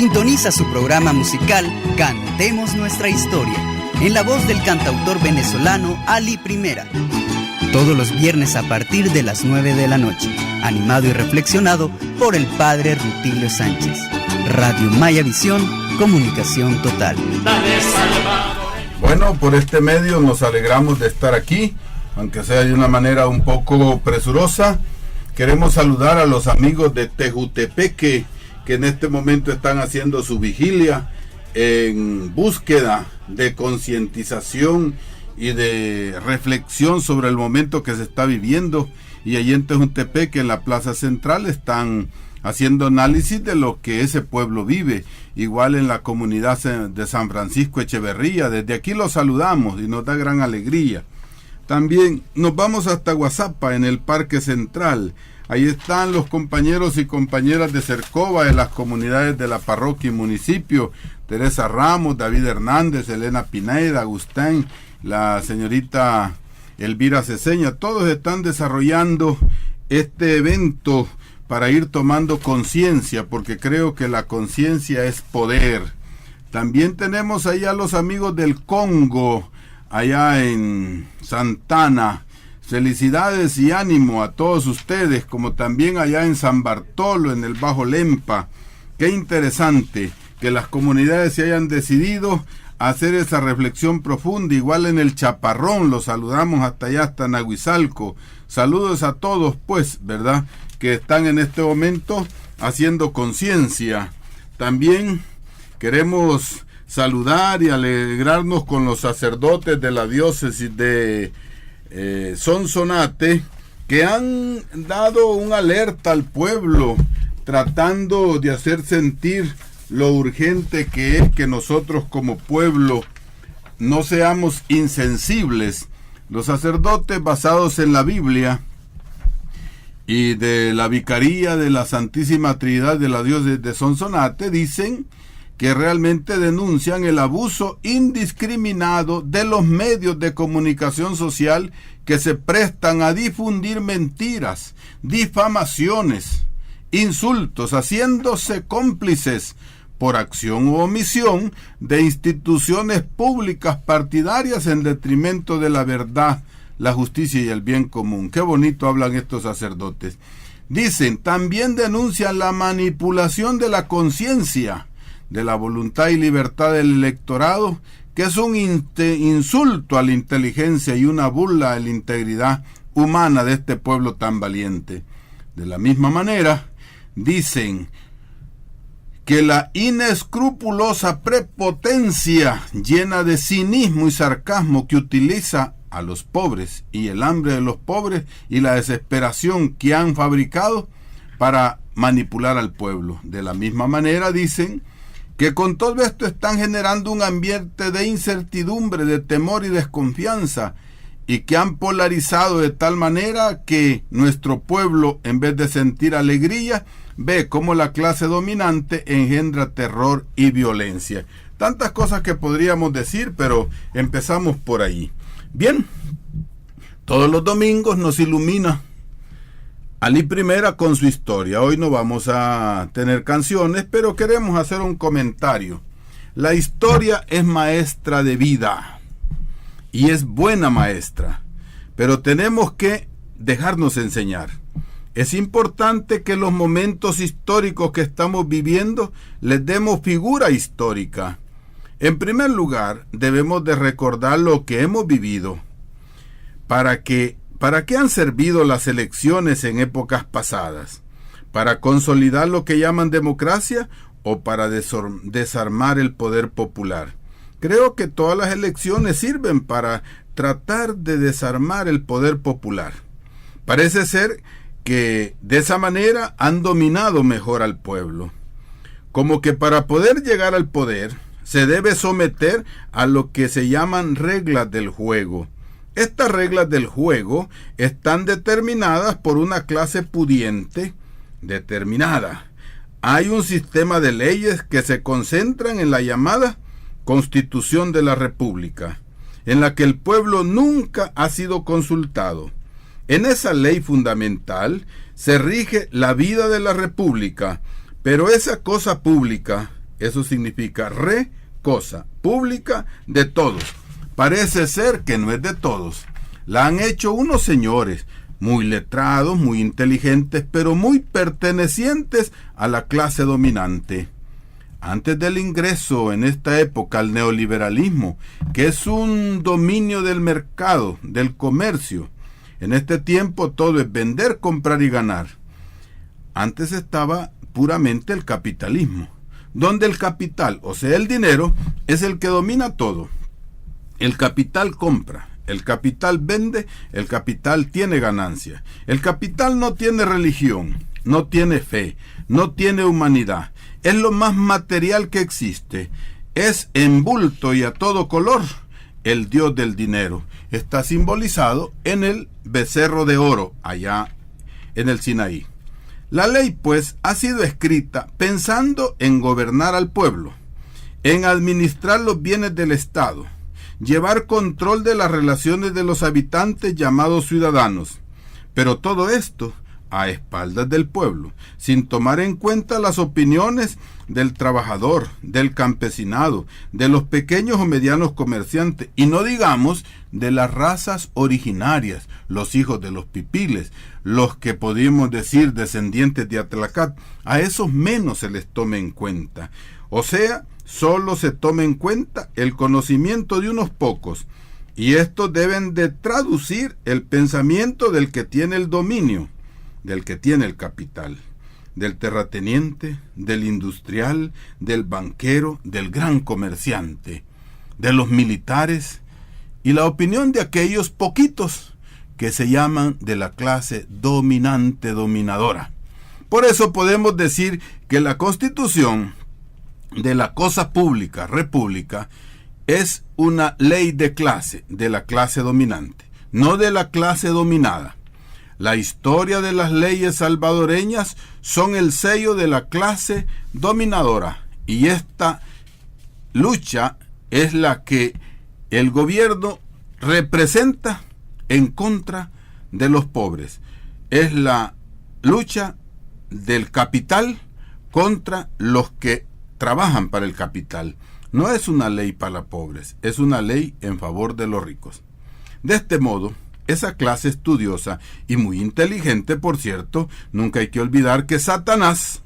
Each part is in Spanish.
Sintoniza su programa musical Cantemos Nuestra Historia, en la voz del cantautor venezolano Ali Primera. Todos los viernes a partir de las 9 de la noche, animado y reflexionado por el Padre Rutilio Sánchez. Radio Maya Visión, comunicación total. Bueno, por este medio nos alegramos de estar aquí, aunque sea de una manera un poco presurosa. Queremos saludar a los amigos de Tejutepeque, que en este momento están haciendo su vigilia en búsqueda de concientización y de reflexión sobre el momento que se está viviendo. Y allí en Tejutepeque, en la Plaza Central, están haciendo análisis de lo que ese pueblo vive. Igual en la comunidad de San Francisco Echeverría. Desde aquí los saludamos y nos da gran alegría. También nos vamos hasta Guazapa, en el Parque Central. Ahí están los compañeros y compañeras de Cercova, de las comunidades de la parroquia y municipio. Teresa Ramos, David Hernández, Elena Pineda, Agustín, la señorita Elvira Ceseña. Todos están desarrollando este evento para ir tomando conciencia, porque creo que la conciencia es poder. También tenemos ahí a los amigos del Congo, allá en Santana. Felicidades y ánimo a todos ustedes, como también allá en San Bartolo, en el Bajo Lempa. Qué interesante que las comunidades se hayan decidido a hacer esa reflexión profunda. Igual en el Chaparrón, los saludamos hasta allá, hasta Nahuizalco. Saludos a todos, pues, ¿verdad?, que están en este momento haciendo conciencia. También queremos saludar y alegrarnos con los sacerdotes de la diócesis de Sonsonate, que han dado una alerta al pueblo, tratando de hacer sentir lo urgente que es que nosotros como pueblo no seamos insensibles. Los sacerdotes, basados en la Biblia y de la Vicaría de la Santísima Trinidad de la Diócesis de Sonsonate, dicen que realmente denuncian el abuso indiscriminado de los medios de comunicación social que se prestan a difundir mentiras, difamaciones, insultos, haciéndose cómplices por acción u omisión de instituciones públicas partidarias en detrimento de la verdad, la justicia y el bien común. Qué bonito hablan estos sacerdotes. Dicen, también denuncian la manipulación de la conciencia, de la voluntad y libertad del electorado, que es un insulto a la inteligencia y una burla a la integridad humana de este pueblo tan valiente. De la misma manera, dicen que la inescrupulosa prepotencia llena de cinismo y sarcasmo que utiliza a los pobres y el hambre de los pobres y la desesperación que han fabricado para manipular al pueblo. De la misma manera, dicen que con todo esto están generando un ambiente de incertidumbre, de temor y desconfianza, y que han polarizado de tal manera que nuestro pueblo, en vez de sentir alegría, ve cómo la clase dominante engendra terror y violencia. Tantas cosas que podríamos decir, pero empezamos por ahí. Bien, todos los domingos nos ilumina Ali Primera con su historia. Hoy no vamos a tener canciones, pero queremos hacer un comentario. La historia es maestra de vida y es buena maestra, pero tenemos que dejarnos enseñar. Es importante que los momentos históricos que estamos viviendo les demos figura histórica. En primer lugar, debemos de recordar lo que hemos vivido. ¿Para qué han servido las elecciones en épocas pasadas? ¿Para consolidar lo que llaman democracia o para desarmar el poder popular? Creo que todas las elecciones sirven para tratar de desarmar el poder popular. Parece ser que de esa manera han dominado mejor al pueblo. Como que para poder llegar al poder se debe someter a lo que se llaman reglas del juego. Estas reglas del juego están determinadas por una clase pudiente determinada. Hay un sistema de leyes que se concentran en la llamada Constitución de la República, en la que el pueblo nunca ha sido consultado. En esa ley fundamental se rige la vida de la República, pero esa cosa pública, Eso significa cosa pública de todos. Parece ser que no es de todos. La han hecho unos señores muy letrados, muy inteligentes, pero muy pertenecientes a la clase dominante. Antes del ingreso en esta época al neoliberalismo, que es un dominio del mercado, del comercio, en este tiempo todo es vender, comprar y ganar. Antes estaba puramente el capitalismo, donde el capital, o sea el dinero, es el que domina todo. El capital compra, el capital vende, el capital tiene ganancia. El capital no tiene religión, no tiene fe, no tiene humanidad. Es lo más material que existe. Es en bulto y a todo color el dios del dinero. Está simbolizado en el becerro de oro, allá en el Sinaí. La ley, pues, ha sido escrita pensando en gobernar al pueblo, en administrar los bienes del Estado, llevar control de las relaciones de los habitantes llamados ciudadanos. Pero todo esto a espaldas del pueblo, sin tomar en cuenta las opiniones del trabajador, del campesinado, de los pequeños o medianos comerciantes, y no digamos de las razas originarias, los hijos de los pipiles, los que podríamos decir descendientes de Atlacat. A esos menos se les toma en cuenta. O sea, solo se toma en cuenta el conocimiento de unos pocos, y estos deben de traducir el pensamiento del que tiene el dominio, del que tiene el capital, del terrateniente, del industrial, del banquero, del gran comerciante, de los militares, y la opinión de aquellos poquitos que se llaman de la clase dominante dominadora. Por eso podemos decir que la Constitución de la cosa pública, república, es una ley de clase, de la clase dominante, no de la clase dominada. La historia de las leyes salvadoreñas son el sello de la clase dominadora, y esta lucha es la que el gobierno representa en contra de los pobres. Es la lucha del capital contra los que trabajan para el capital. No es una ley para los pobres, es una ley en favor de los ricos. De este modo, esa clase estudiosa y muy inteligente, por cierto, nunca hay que olvidar que Satanás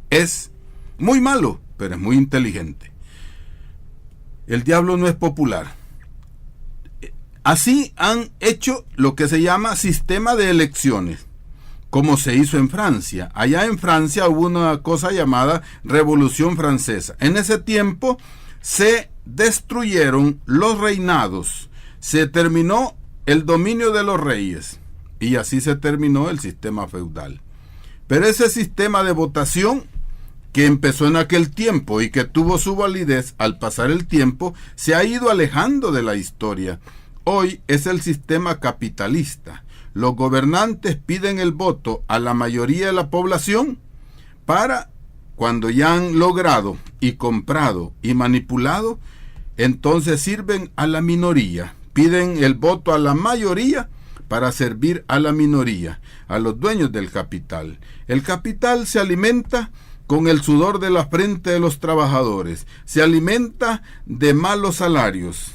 es muy malo, pero es muy inteligente. El diablo no es popular. Así han hecho lo que se llama sistema de elecciones, como se hizo en Francia. Allá en Francia hubo una cosa llamada Revolución Francesa. En ese tiempo se destruyeron los reinados, se terminó el dominio de los reyes, y así se terminó el sistema feudal. Pero ese sistema de votación que empezó en aquel tiempo y que tuvo su validez al pasar el tiempo, se ha ido alejando de la historia. Hoy es el sistema capitalista. Los gobernantes piden el voto a la mayoría de la población para, cuando ya han logrado y comprado y manipulado, entonces sirven a la minoría. Piden el voto a la mayoría para servir a la minoría, a los dueños del capital. El capital se alimenta con el sudor de la frente de los trabajadores, se alimenta de malos salarios.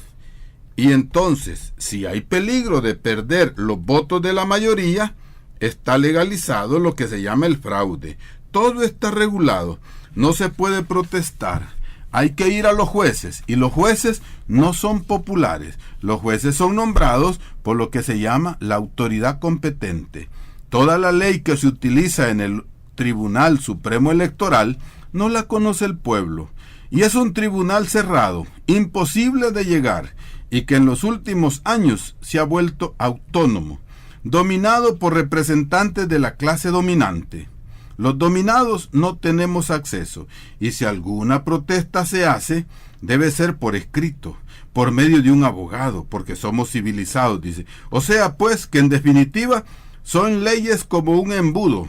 Y entonces, si hay peligro de perder los votos de la mayoría, está legalizado lo que se llama el fraude. Todo está regulado, no se puede protestar. Hay que ir a los jueces, y los jueces no son populares. Los jueces son nombrados por lo que se llama la autoridad competente. Toda la ley que se utiliza en el Tribunal Supremo Electoral no la conoce el pueblo. Y es un tribunal cerrado, imposible de llegar, y que en los últimos años se ha vuelto autónomo, dominado por representantes de la clase dominante. Los dominados no tenemos acceso, y si alguna protesta se hace, debe ser por escrito, por medio de un abogado, porque somos civilizados, dice. O sea, pues, que en definitiva son leyes como un embudo,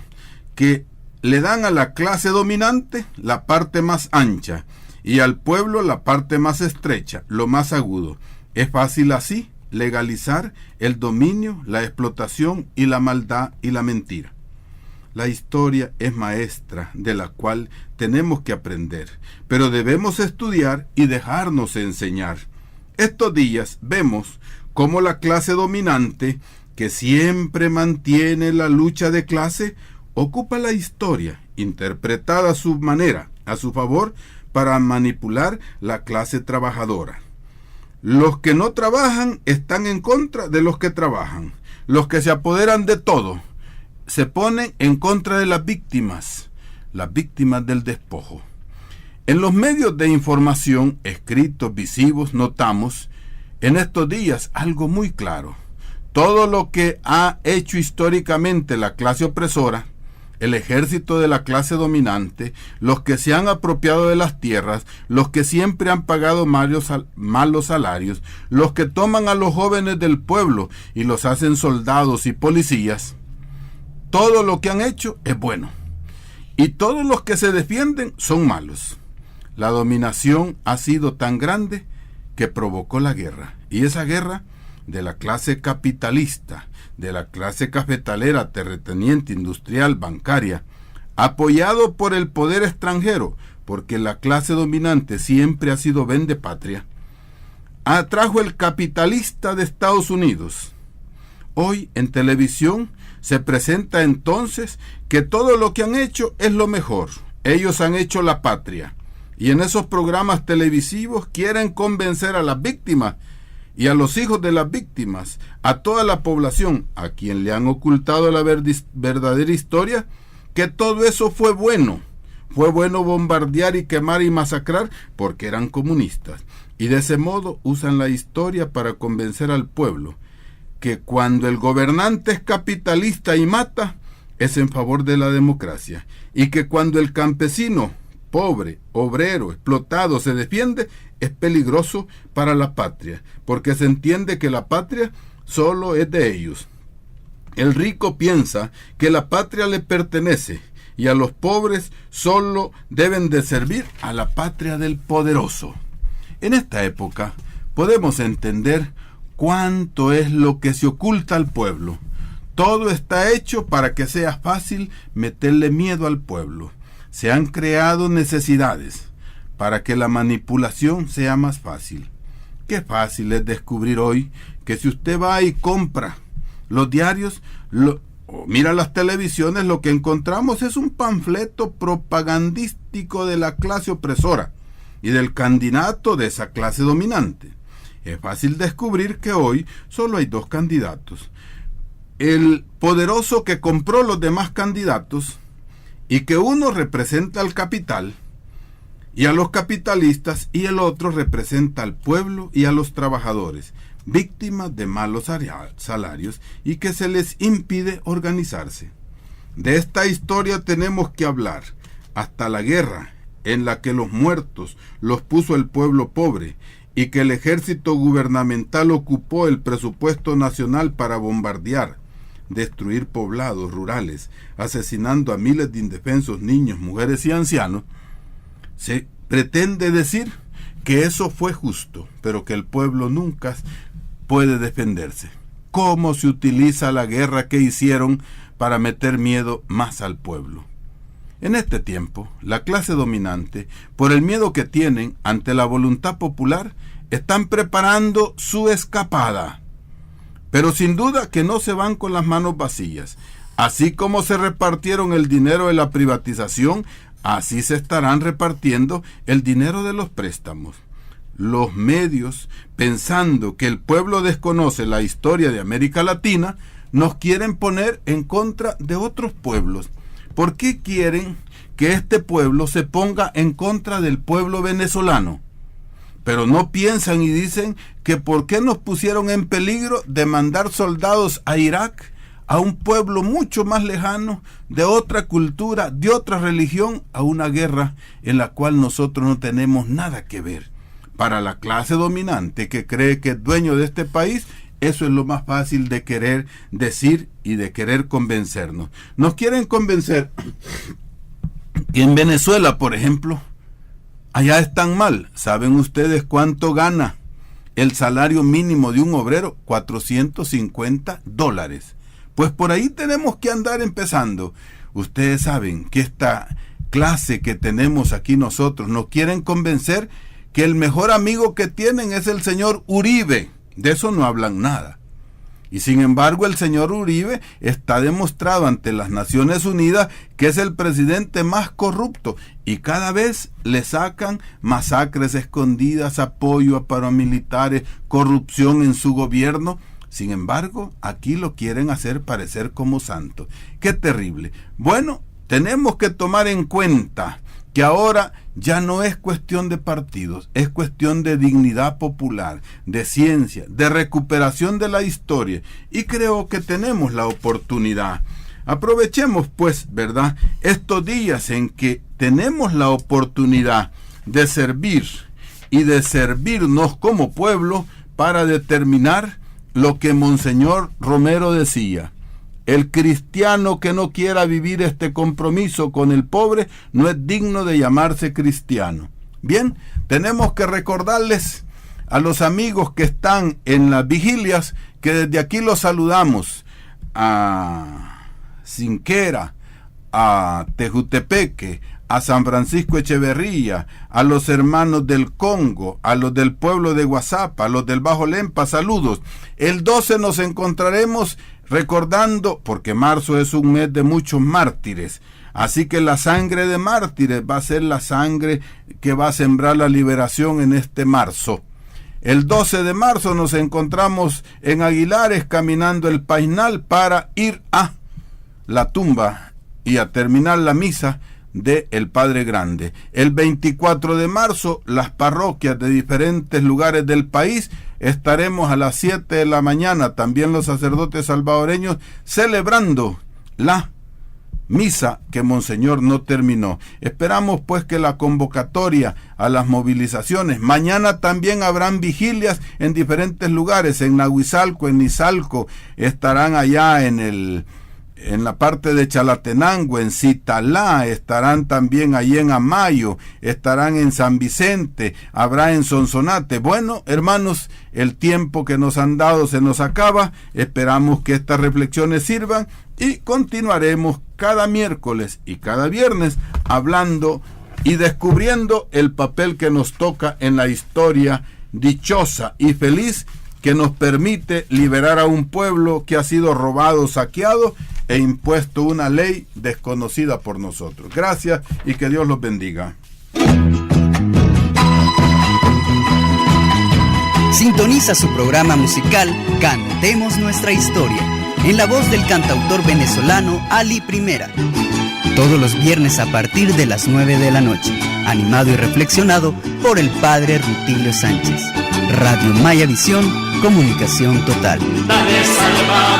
que le dan a la clase dominante la parte más ancha, y al pueblo la parte más estrecha, lo más agudo. Es fácil así legalizar el dominio, la explotación y la maldad y la mentira. La historia es maestra de la cual tenemos que aprender, pero debemos estudiar y dejarnos enseñar. Estos días vemos cómo la clase dominante, que siempre mantiene la lucha de clase, ocupa la historia, interpretada a su manera, a su favor, para manipular la clase trabajadora. Los que no trabajan están en contra de los que trabajan. Los que se apoderan de todo se ponen en contra de las víctimas del despojo. En los medios de información, escritos, visivos, notamos en estos días algo muy claro. Todo lo que ha hecho históricamente la clase opresora, el ejército de la clase dominante, los que se han apropiado de las tierras, los que siempre han pagado malos salarios, los que toman a los jóvenes del pueblo y los hacen soldados y policías, todo lo que han hecho es bueno. Y todos los que se defienden son malos. La dominación ha sido tan grande que provocó la guerra. Y esa guerra de la clase capitalista, de la clase cafetalera, terrateniente, industrial, bancaria, apoyado por el poder extranjero, porque la clase dominante siempre ha sido vendepatria, atrajo el capitalista de Estados Unidos. Hoy en televisión se presenta entonces que todo lo que han hecho es lo mejor. Ellos han hecho la patria. Y en esos programas televisivos quieren convencer a las víctimas y a los hijos de las víctimas, a toda la población, a quien le han ocultado la verdadera historia, que todo eso fue bueno. Fue bueno bombardear y quemar y masacrar porque eran comunistas. Y de ese modo usan la historia para convencer al pueblo que cuando el gobernante es capitalista y mata, es en favor de la democracia. Y que cuando el campesino, pobre, obrero, explotado, se defiende, es peligroso para la patria, porque se entiende que la patria solo es de ellos. El rico piensa que la patria le pertenece y a los pobres solo deben de servir a la patria del poderoso. En esta época podemos entender cuánto es lo que se oculta al pueblo. Todo está hecho para que sea fácil meterle miedo al pueblo. Se han creado necesidades para que la manipulación sea más fácil. Qué fácil es descubrir hoy que si usted va y compra los diarios o mira las televisiones, lo que encontramos es un panfleto propagandístico de la clase opresora y del candidato de esa clase dominante. Es fácil descubrir que hoy solo hay dos candidatos. El poderoso que compró los demás candidatos y que uno representa al capital y a los capitalistas y el otro representa al pueblo y a los trabajadores, víctimas de malos salarios y que se les impide organizarse. De esta historia tenemos que hablar hasta la guerra en la que los muertos los puso el pueblo pobre y que el ejército gubernamental ocupó el presupuesto nacional para bombardear, destruir poblados rurales, asesinando a miles de indefensos niños, mujeres y ancianos. Se pretende decir que eso fue justo, pero que el pueblo nunca puede defenderse. ¿Cómo se utiliza la guerra que hicieron para meter miedo más al pueblo? En este tiempo, la clase dominante, por el miedo que tienen ante la voluntad popular, están preparando su escapada. Pero sin duda que no se van con las manos vacías. Así como se repartieron el dinero de la privatización, así se estarán repartiendo el dinero de los préstamos. Los medios, pensando que el pueblo desconoce la historia de América Latina, nos quieren poner en contra de otros pueblos. ¿Por qué quieren que este pueblo se ponga en contra del pueblo venezolano? Pero no piensan y dicen que por qué nos pusieron en peligro de mandar soldados a Irak, a un pueblo mucho más lejano, de otra cultura, de otra religión, a una guerra en la cual nosotros no tenemos nada que ver. Para la clase dominante que cree que es dueño de este país, eso es lo más fácil de querer decir y de querer convencernos. Nos quieren convencer que en Venezuela, por ejemplo, allá están mal. ¿Saben ustedes cuánto gana el salario mínimo de un obrero? $450. Pues por ahí tenemos que andar empezando. ustedes saben que esta clase que tenemos aquí nosotros nos quieren convencer que el mejor amigo que tienen es el señor Uribe. De eso no hablan nada. Y sin embargo el señor Uribe está demostrado ante las Naciones Unidas que es el presidente más corrupto, y cada vez le sacan masacres escondidas, apoyo a paramilitares, corrupción en su gobierno. Sin embargo, aquí lo quieren hacer parecer como santo. ¡Qué terrible! Bueno, tenemos que tomar en cuenta que ahora ya no es cuestión de partidos, es cuestión de dignidad popular, de ciencia, de recuperación de la historia, y creo que tenemos la oportunidad. Aprovechemos pues, ¿verdad?, estos días en que tenemos la oportunidad de servir y de servirnos como pueblo para determinar lo que Monseñor Romero decía: el cristiano que no quiera vivir este compromiso con el pobre no es digno de llamarse cristiano. Bien, tenemos que recordarles a los amigos que están en las vigilias que desde aquí los saludamos: a Sinquera, a Tejutepeque, a San Francisco Echeverría, a los hermanos del Congo, a los del pueblo de Guazapa, a los del Bajo Lempa, saludos. El 12 nos encontraremos recordando, porque marzo es un mes de muchos mártires, así que la sangre de mártires va a ser la sangre que va a sembrar la liberación en este marzo. El 12 de marzo nos encontramos en Aguilares caminando el Painal para ir a la tumba y a terminar la misa de el Padre Grande. El 24 de marzo, las parroquias de diferentes lugares del país estaremos a las 7 de la mañana, también los sacerdotes salvadoreños, celebrando la misa que Monseñor no terminó. Esperamos pues que la convocatoria a las movilizaciones, mañana también habrán vigilias en diferentes lugares, en Nahuizalco, en Nizalco, estarán allá en la parte de Chalatenango, en Citalá, estarán también allí en Amayo, estarán en San Vicente, habrá en Sonsonate. Bueno, hermanos, el tiempo que nos han dado se nos acaba. Esperamos que estas reflexiones sirvan y continuaremos cada miércoles y cada viernes hablando y descubriendo el papel que nos toca en la historia dichosa y feliz que nos permite liberar a un pueblo que ha sido robado, saqueado e impuesto una ley desconocida por nosotros. Gracias y que Dios los bendiga. Sintoniza su programa musical Cantemos Nuestra Historia, en la voz del cantautor venezolano Ali Primera. Todos los viernes a partir de las 9 de la noche, animado y reflexionado por el Padre Rutilio Sánchez. Radio Maya Visión, comunicación total. Dale, salva.